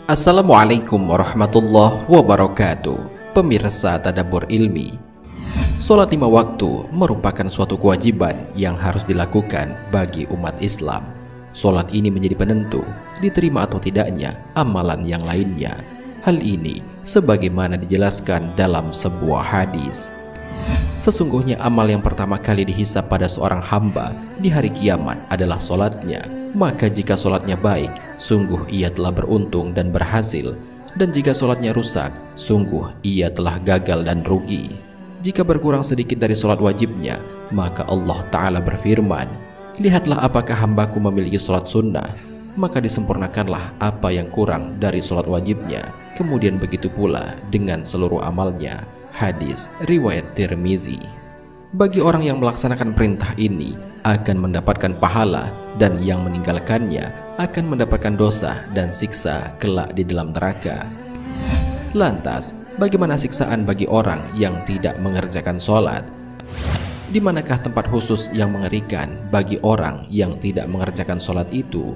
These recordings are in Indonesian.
Assalamualaikum warahmatullahi wabarakatuh. Pemirsa Tadabbur Ilmi, sholat 5 waktu merupakan suatu kewajiban yang harus dilakukan bagi umat Islam. Sholat ini menjadi penentu diterima atau tidaknya amalan yang lainnya. Hal ini sebagaimana dijelaskan dalam sebuah hadis. Sesungguhnya amal yang pertama kali dihisab pada seorang hamba di hari kiamat adalah sholatnya. Maka jika sholatnya baik, sungguh ia telah beruntung dan berhasil. Dan jika sholatnya rusak, sungguh ia telah gagal dan rugi. Jika berkurang sedikit dari sholat wajibnya, maka Allah Ta'ala berfirman, "Lihatlah apakah hambaku memiliki sholat sunnah, maka disempurnakanlah apa yang kurang dari sholat wajibnya. Kemudian begitu pula dengan seluruh amalnya." Hadis riwayat Tirmizi. Bagi orang yang melaksanakan perintah ini akan mendapatkan pahala, dan yang meninggalkannya akan mendapatkan dosa dan siksa kelak di dalam neraka. Lantas, bagaimana siksaan bagi orang yang tidak mengerjakan sholat? Di manakah tempat khusus yang mengerikan bagi orang yang tidak mengerjakan sholat itu?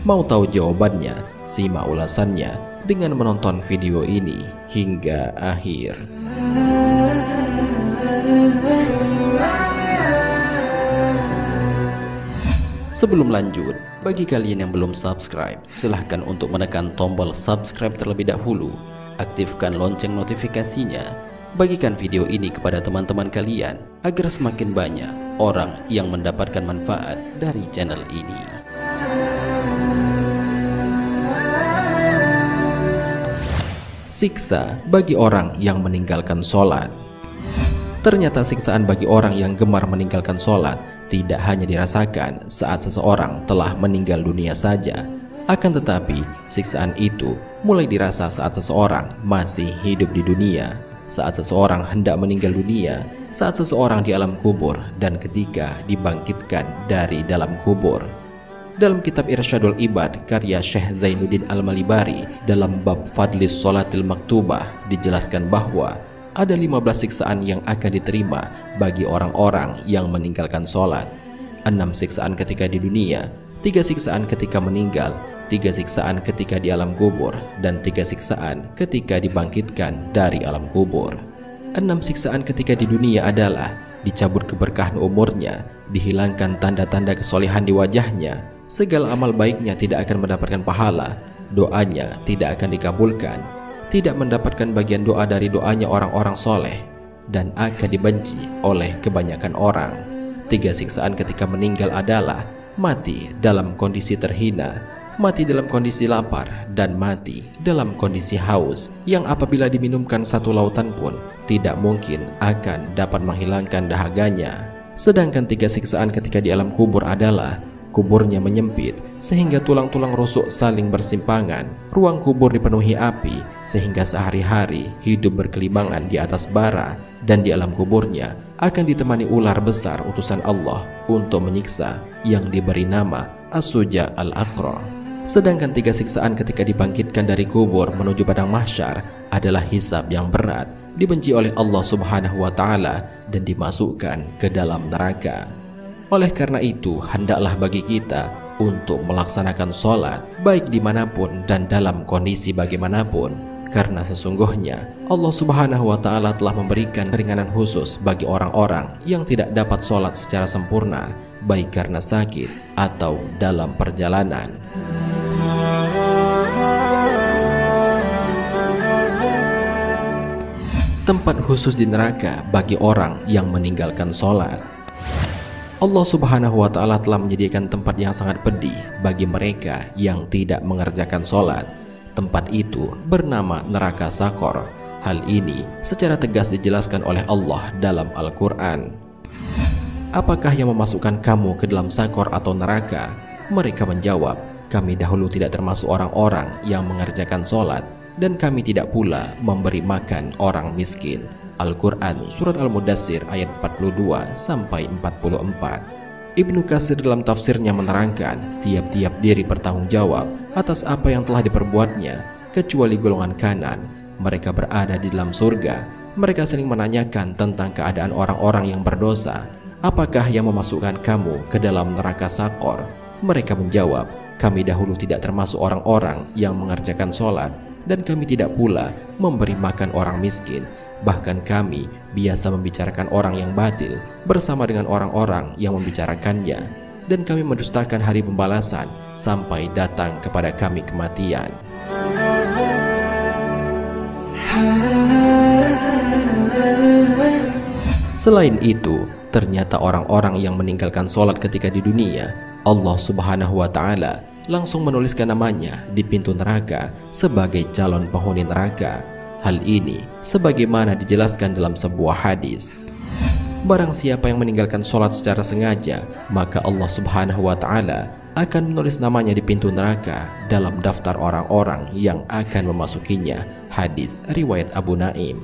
Mau tahu jawabannya? Simak ulasannya dengan menonton video ini hingga akhir. Sebelum lanjut, bagi kalian yang belum subscribe, silahkan untuk menekan tombol subscribe terlebih dahulu. Aktifkan lonceng notifikasinya. Bagikan video ini kepada teman-teman kalian agar semakin banyak orang yang mendapatkan manfaat dari channel ini. Siksa bagi orang yang meninggalkan sholat. Ternyata siksaan bagi orang yang gemar meninggalkan sholat tidak hanya dirasakan saat seseorang telah meninggal dunia saja, akan tetapi siksaan itu mulai dirasa saat seseorang masih hidup di dunia, saat seseorang hendak meninggal dunia, saat seseorang di alam kubur, dan ketika dibangkitkan dari dalam kubur. Dalam kitab Irsyadul Ibad karya Syekh Zainuddin Al-Malibari, dalam bab Fadlis Sholatil Maktubah dijelaskan bahwa ada 15 siksaan yang akan diterima bagi orang-orang yang meninggalkan sholat. 6 siksaan ketika di dunia, 3 siksaan ketika meninggal, 3 siksaan ketika di alam kubur, dan 3 siksaan ketika dibangkitkan dari alam kubur. 6 siksaan ketika di dunia adalah dicabut keberkahan umurnya, dihilangkan tanda-tanda kesolehan di wajahnya, segala amal baiknya tidak akan mendapatkan pahala, doanya tidak akan dikabulkan, tidak mendapatkan bagian doa dari doanya orang-orang soleh, dan akan dibenci oleh kebanyakan orang. 3 siksaan ketika meninggal adalah mati dalam kondisi terhina, mati dalam kondisi lapar, dan mati dalam kondisi haus, yang apabila diminumkan satu lautan pun tidak mungkin akan dapat menghilangkan dahaganya. Sedangkan 3 siksaan ketika di alam kubur adalah kuburnya menyempit sehingga tulang-tulang rusuk saling bersimpangan, ruang kubur dipenuhi api sehingga sehari-hari hidup berkelimangan di atas bara, dan di alam kuburnya akan ditemani ular besar utusan Allah untuk menyiksa yang diberi nama As-Suja Al-Aqra. Sedangkan 3 siksaan ketika dibangkitkan dari kubur menuju padang mahsyar adalah hisab yang berat, dibenci oleh Allah Subhanahu wa Ta'ala, dan dimasukkan ke dalam neraka. Oleh karena itu, hendaklah bagi kita untuk melaksanakan sholat baik dimanapun dan dalam kondisi bagaimanapun, karena sesungguhnya Allah Subhanahu wa Ta'ala telah memberikan keringanan khusus bagi orang-orang yang tidak dapat sholat secara sempurna, baik karena sakit atau dalam perjalanan. Tempat khusus di neraka bagi orang yang meninggalkan sholat. Allah Subhanahu wa Ta'ala telah menyediakan tempat yang sangat pedih bagi mereka yang tidak mengerjakan sholat. Tempat itu bernama neraka Sakor. Hal ini secara tegas dijelaskan oleh Allah dalam Al-Quran. Apakah yang memasukkan kamu ke dalam Sakor atau neraka? Mereka menjawab, kami dahulu tidak termasuk orang-orang yang mengerjakan sholat, dan kami tidak pula memberi makan orang miskin. Al-Quran Surat Al-Mudassir ayat 42-44. Ibnu Katsir dalam tafsirnya menerangkan, tiap-tiap diri bertanggung jawab atas apa yang telah diperbuatnya, kecuali golongan kanan. Mereka berada di dalam surga. Mereka sering menanyakan tentang keadaan orang-orang yang berdosa. Apakah yang memasukkan kamu ke dalam neraka Sakor? Mereka menjawab, kami dahulu tidak termasuk orang-orang yang mengerjakan sholat, dan kami tidak pula memberi makan orang miskin. Bahkan kami biasa membicarakan orang yang batil bersama dengan orang-orang yang membicarakannya, dan kami mendustakan hari pembalasan sampai datang kepada kami kematian. Selain itu, ternyata orang-orang yang meninggalkan sholat ketika di dunia, Allah Subhanahu wa Ta'ala langsung menuliskan namanya di pintu neraka sebagai calon penghuni neraka. Hal ini sebagaimana dijelaskan dalam sebuah hadis. Barang siapa yang meninggalkan sholat secara sengaja, maka Allah Subhanahu wa Ta'ala akan menulis namanya di pintu neraka dalam daftar orang-orang yang akan memasukinya. Hadis riwayat Abu Naim.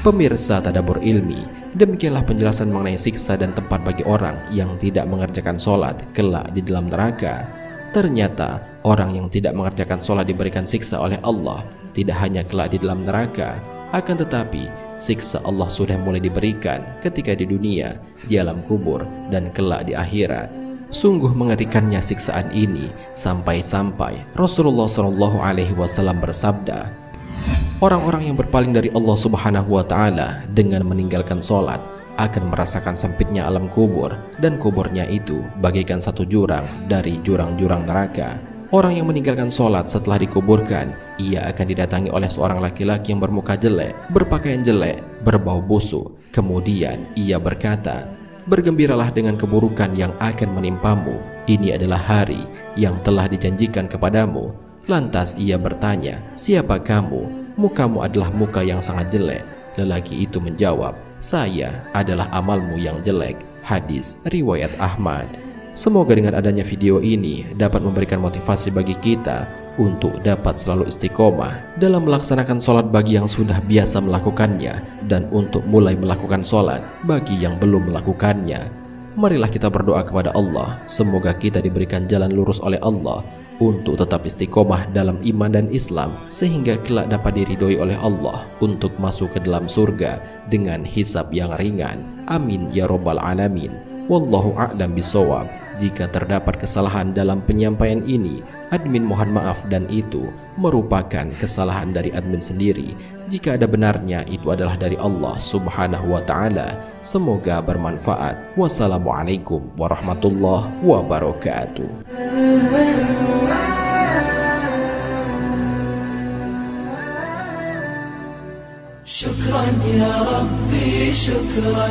Pemirsa Tadabbur Ilmi, demikianlah penjelasan mengenai siksa dan tempat bagi orang yang tidak mengerjakan sholat kelak di dalam neraka. Ternyata orang yang tidak mengerjakan sholat diberikan siksa oleh Allah, tidak hanya kelak di dalam neraka, akan tetapi siksa Allah sudah mulai diberikan ketika di dunia, di alam kubur, dan kelak di akhirat. Sungguh mengerikannya siksaan ini, sampai-sampai Rasulullah SAW bersabda, orang-orang yang berpaling dari Allah Subhanahu wa Ta'ala dengan meninggalkan sholat akan merasakan sempitnya alam kubur, dan kuburnya itu bagaikan satu jurang dari jurang-jurang neraka. Orang yang meninggalkan sholat setelah dikuburkan, ia akan didatangi oleh seorang laki-laki yang bermuka jelek, berpakaian jelek, berbau busuk. Kemudian ia berkata, bergembiralah dengan keburukan yang akan menimpamu. Ini adalah hari yang telah dijanjikan kepadamu. Lantas ia bertanya, siapa kamu? Mukamu adalah muka yang sangat jelek. Lelaki itu menjawab, saya adalah amalmu yang jelek. Hadis riwayat Ahmad. Semoga dengan adanya video ini dapat memberikan motivasi bagi kita untuk dapat selalu istiqomah dalam melaksanakan sholat bagi yang sudah biasa melakukannya, dan untuk mulai melakukan sholat bagi yang belum melakukannya. Marilah kita berdoa kepada Allah, semoga kita diberikan jalan lurus oleh Allah untuk tetap istiqomah dalam iman dan Islam, sehingga kelak dapat diridhoi oleh Allah untuk masuk ke dalam surga dengan hisab yang ringan. Amin ya robbal alamin. Wallahu a'lam bishawab. Jika terdapat kesalahan dalam penyampaian ini, admin mohon maaf, dan itu merupakan kesalahan dari admin sendiri. Jika ada benarnya, itu adalah dari Allah Subhanahu wa Ta'ala. Semoga bermanfaat. Wassalamualaikum warahmatullahi wabarakatuh. شكرا يا ربي شكرا